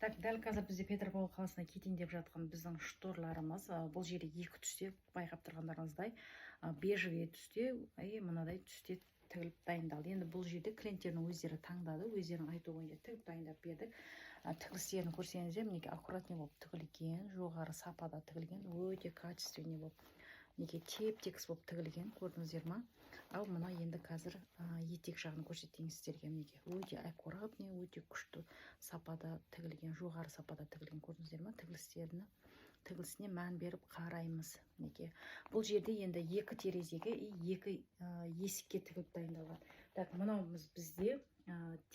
Так, дәл қазір бізде Петропавл қаласына кетейін деп жатқан біздің шторларымыз бұл жерде екі түсте байқап тұрғандарыңыздай бежевый түсте мынадай түсте тігіліп дайындалды. Енді бұл жерде клиенттердің өздері таңдады, өздерінің айтуы бойынша тігіп дайындап бердік. Тігілістерін көрсеңіздер, мінекей аккуратный болып тігілген, жоғары сапада тігілген, өте качественный болып, мінекей теп-тегіс болып тігілген, көрдіңіздер ма? Ал мына енді қазір етек жағын көрсетейін сіздерге. Мінекей өте аккуратный, өте күшті сапада тігілген, жоғары сапада тігілген, көрдіңіздер ма? Тігілісіне мән беріп қараймыз. Мінекей бұл жерде енді екі терезеге, екі есікке тігіліп дайындалған. Так, мынауымыз бізде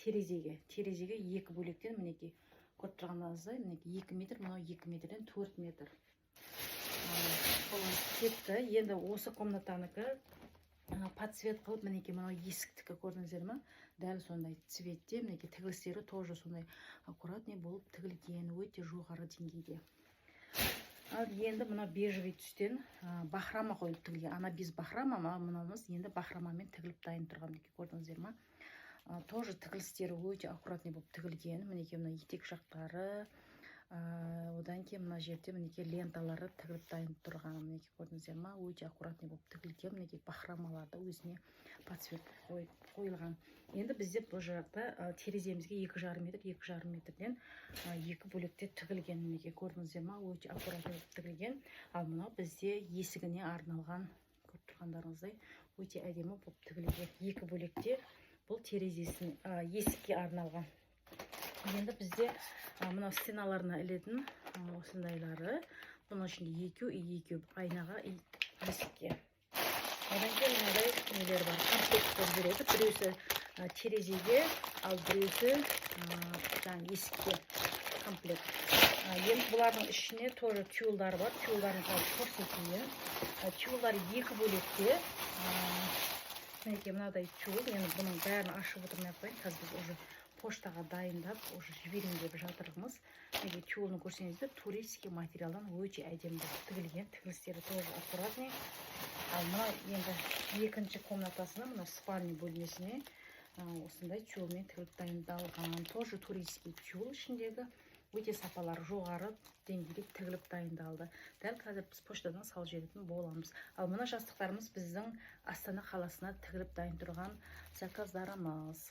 терезеге екі бөлектен, мінекей көріп тұрғаныңыздай, мінекей 2 метр, мынау 2 метрден 4 метр. Кетті. Енді осы комнатаныкі подсвет қылып, мінекей мынау есіктікі көрдіңіздер ма? Дәл сондай цветте, мінекей тігілістері тоже сондай аккуратный болып тігілген, өте жоғары деңгейде. Ал енді мына бежевый түстен бахрама қойып тігілген. Ана без бахрама, мынауымыз енді бахрамамен тігіліп дайын тұрған, мінекей көрдіңіздер ма? Тоже тігілістері өте аккуратный болып тігілген. Мінекей мына етек жақтары, одан кейін мына жерде мінекей ленталары тігіліп дайын тұрған, мінекей көрдіңіздер ма? Өте аккуратный болып тігілген, мінекей бахрамаларды өзіне подсвет қойылған. Енді бізде бұл жақта тереземізге 2,5 метр, 2,5 метрден екі бөлекте тігілген, мінекей көрдіңіздер ма? Өте аккуратный болып тігілген. Ал мынау бізде есігіне арналған, көріп тұрғандарыңыздай, өте әдемі болып тігілген. Екі бөлекте бұл терезесіне, есікке арналған. Енді бізде мынау стеналарына ілетін осындайлары, бұның ішінде екеу айнаға есікке. Одан кейін мынадай нелер бар, комплект болып береді. Біреусі терезеге, ал біреусі есікке комплект. Енді бұлардың ішіне тоже тюлдар бар. Тюлдарын көрсетейін. Тюлдар екі бөлекте. Мінекей мынадай тюл. Енді бұның бәрін ашып отырмай ақ қояйын. Қазір біз уже поштаға дайындап, уже жіберейін деп жатырмыз. Мінекей тюлны көрсеңіздер, турецкий материалдан өте әдемі тігілген. Тігілістері тоже аккуратный. Ал мына енді екінші комнатасына, мына спальный бөлмесіне осындай тюлмен тігіліп дайындалған. Тоже турецкий тюл ішіндегі өте сапалары жоғары деңгейде тігіліп дайындалды. Дәл қазір біз поштадан салып жіберетін боламыз. Ал мына жастықтарымыз біздің Астана қаласына тігіліп дайын тұрған заказдарымыз.